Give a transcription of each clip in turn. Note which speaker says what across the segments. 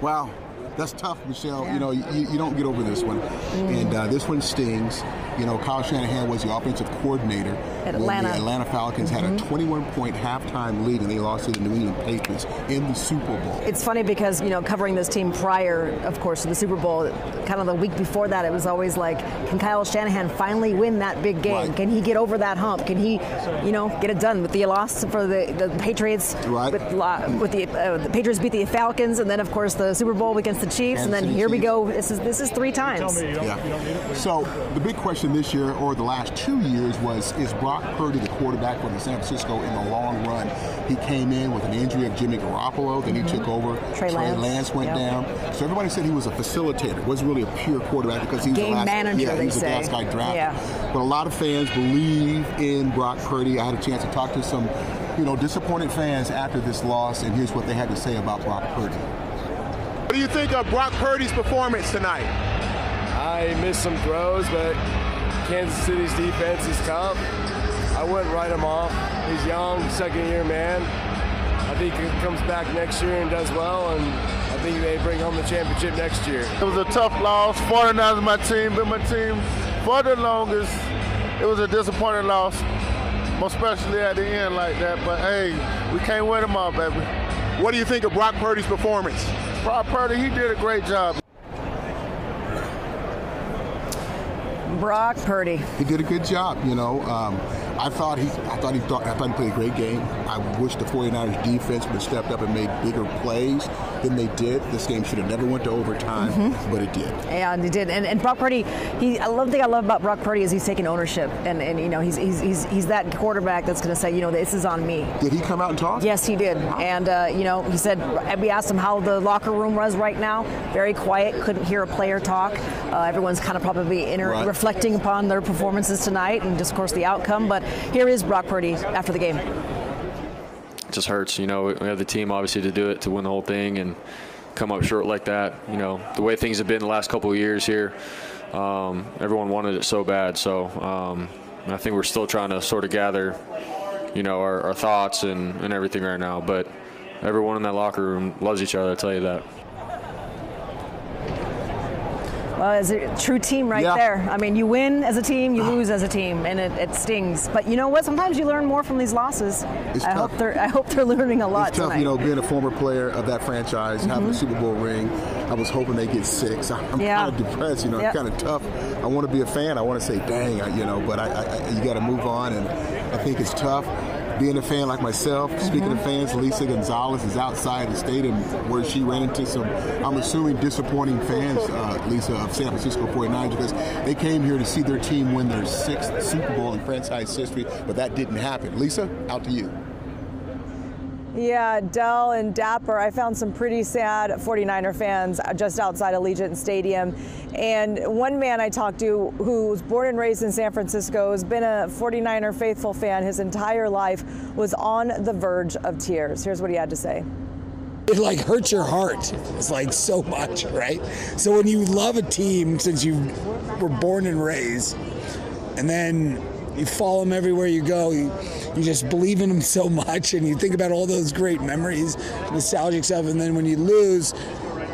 Speaker 1: Wow. That's tough, Michelle.
Speaker 2: Yeah.
Speaker 1: You know, you don't get over this one. And this one stings. You know, Kyle Shanahan was the offensive coordinator
Speaker 2: at
Speaker 1: when
Speaker 2: Atlanta.
Speaker 1: the Atlanta Falcons had a 21-point halftime lead, and they lost to the New England Patriots in the Super Bowl.
Speaker 2: It's funny because, you know, covering this team prior, of course, to the Super Bowl, kind of the week before that, it was always like, can Kyle Shanahan finally win that big game?
Speaker 1: Right.
Speaker 2: Can he get over that hump? Can he, you know, get it done? With the loss for the Patriots,
Speaker 1: Right.
Speaker 2: with the Patriots beat the Falcons, and then, of course, the Super Bowl against the Chiefs, and then here we go. This is 3 times.
Speaker 1: Yeah. So the big question this year, or the last 2 years, was, is Brock Purdy the quarterback for the San Francisco in the long run? He came in with an injury of Jimmy Garoppolo, then he took over.
Speaker 2: Trey Lance
Speaker 1: went down. So everybody said he was a facilitator, wasn't really a pure quarterback because he was
Speaker 2: Game
Speaker 1: the last,
Speaker 2: manager,
Speaker 1: he was
Speaker 2: they
Speaker 1: the last
Speaker 2: say.
Speaker 1: guy drafted.
Speaker 2: Yeah.
Speaker 1: But a lot of fans believe in Brock Purdy. I had a chance to talk to some, disappointed fans after this loss, and here's what they had to say about Brock Purdy. What do you think of Brock Purdy's performance tonight?
Speaker 3: I missed some throws, but Kansas City's defense is tough. I wouldn't write him off. He's young, second-year man. I think he comes back next year and does well, and I think they bring home the championship next year.
Speaker 4: It was a tough loss. 49ers my team, been my team for the longest. It was a disappointing loss, especially at the end like that. But hey, we can't win them all, baby.
Speaker 1: What do you think of Brock Purdy's performance?
Speaker 4: Brock Purdy, he did a great job.
Speaker 2: Brock Purdy.
Speaker 1: He did a good job, I thought he played a great game. I wish the 49ers defense would have stepped up and made bigger plays than they did. This game should have never went to overtime, but it did.
Speaker 2: Yeah, and he did. And Brock Purdy, the thing I love about Brock Purdy is he's taking ownership, and he's that quarterback that's going to say, this is on me.
Speaker 1: Did he come out and talk?
Speaker 2: Yes, he did. And he said, we asked him how the locker room was right now. Very quiet, couldn't hear a player talk. Everyone's kind of probably reflecting upon their performances tonight and just, of course, the outcome. But here is Brock Purdy after the game.
Speaker 5: It just hurts. We have the team, obviously, to do it, to win the whole thing, and come up short like that. The way things have been the last couple of years here, everyone wanted it so bad. So I think we're still trying to sort of gather, our thoughts and everything right now. But everyone in that locker room loves each other, I'll tell you that.
Speaker 2: Well, it's a true team right there. I mean, you win as a team, you lose as a team, and it stings. But you know what? Sometimes you learn more from these losses. I hope they're learning a lot
Speaker 1: It's tough,
Speaker 2: tonight.
Speaker 1: being a former player of that franchise, having a Super Bowl ring. I was hoping they get 6. I'm kind of depressed, It's kind of tough. I want to be a fan. I want to say, dang, but you got to move on, and I think it's tough. Being a fan like myself, speaking of fans, Lisa Gonzalez is outside the stadium where she ran into some, I'm assuming, disappointing fans, Lisa, of San Francisco 49ers, because they came here to see their team win their 6th Super Bowl in franchise history, but that didn't happen. Lisa, out to you.
Speaker 6: Yeah, Dell and Dapper, I found some pretty sad 49er fans just outside Allegiant Stadium. And one man I talked to who was born and raised in San Francisco, has been a 49er faithful fan his entire life, was on the verge of tears. Here's what he had to say.
Speaker 7: It hurts your heart. It's so much, right? So when you love a team since you were born and raised, and then you follow them everywhere you go, you just believe in them so much, and you think about all those great memories, nostalgic stuff, and then when you lose,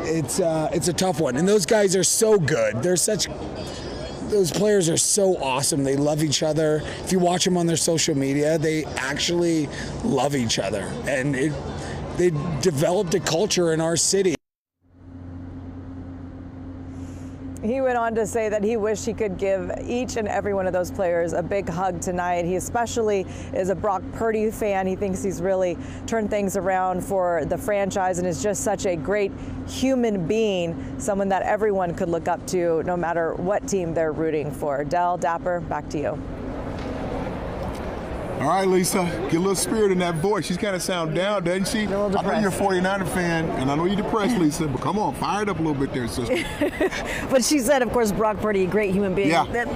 Speaker 7: it's a tough one. And those guys are so good. Those players are so awesome. They love each other. If you watch them on their social media, they actually love each other, and they developed a culture in our city.
Speaker 6: He went on to say that he wished he could give each and every one of those players a big hug tonight. He especially is a Brock Purdy fan. He thinks he's really turned things around for the franchise and is just such a great human being, someone that everyone could look up to no matter what team they're rooting for. Dell, Dapper, back to you.
Speaker 1: All right, Lisa, get a little spirit in that voice. She's kind of sound down, doesn't she?
Speaker 2: A little depressed.
Speaker 1: I know you're a 49er fan, and I know you're depressed, Lisa, but come on, fire it up a little bit there, sister.
Speaker 2: But she said, of course, Brock Purdy, a great human being.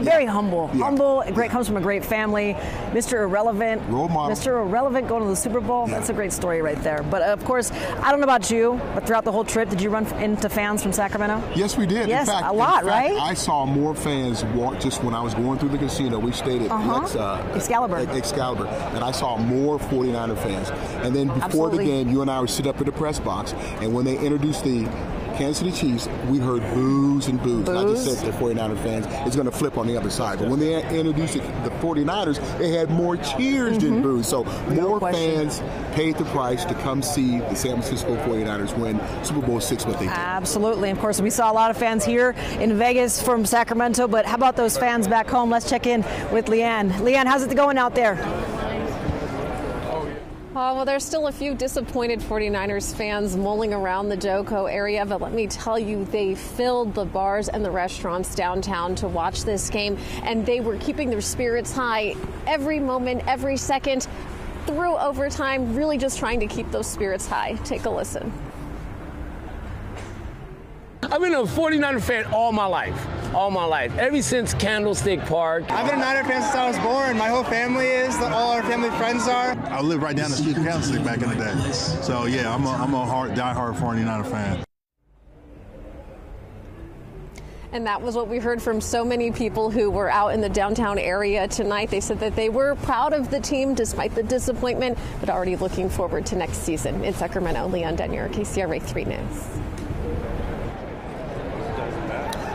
Speaker 2: Very humble.
Speaker 1: Yeah.
Speaker 2: Humble, comes from a great family. Mr. Irrelevant.
Speaker 1: Role model.
Speaker 2: Mr. Irrelevant going to the Super Bowl. That's a great story right there. But, of course, I don't know about you, but throughout the whole trip, did you run into fans from Sacramento?
Speaker 1: Yes, we did.
Speaker 2: Yes,
Speaker 1: in fact,
Speaker 2: a lot, right?
Speaker 1: I saw more fans walk just when I was going through the casino. We stayed at
Speaker 2: Excalibur,
Speaker 1: and I saw more 49er fans. And then before the game, you and I were sit up in the press box, and when they introduced the Kansas City Chiefs, we heard boos and boos. And I just said to the 49er fans, it's going to flip on the other side. But when they introduced the 49ers, they had more cheers than boos. So more fans paid the price to come see the San Francisco 49ers win Super Bowl VI, what they did.
Speaker 2: Absolutely. Of course, we saw a lot of fans here in Vegas from Sacramento, but how about those fans back home? Let's check in with Leanne. Leanne, how's it going out there?
Speaker 8: Well, there's still a few disappointed 49ers fans mulling around the Joco area, but let me tell you, they filled the bars and the restaurants downtown to watch this game, and they were keeping their spirits high every moment, every second, through overtime, really just trying to keep those spirits high. Take a listen.
Speaker 9: I've been a 49er fan all my life, ever since Candlestick Park.
Speaker 10: I've been a Niner fan since I was born. My whole family is, all our family friends are.
Speaker 11: I lived right down the street from Candlestick back in the day. So yeah, I'm a die-hard 49er fan.
Speaker 8: And that was what we heard from so many people who were out in the downtown area tonight. They said that they were proud of the team despite the disappointment, but already looking forward to next season. In Sacramento, Leon Denyer, KCRA 3 News.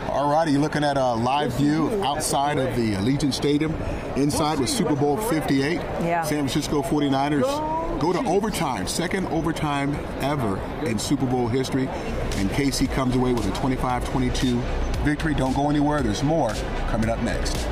Speaker 1: All righty, you're looking at a live view outside of the Allegiant Stadium. Inside was Super Bowl 58. San Francisco 49ers go to overtime, second overtime ever in Super Bowl history. And KC comes away with a 25-22 victory. Don't go anywhere. There's more coming up next.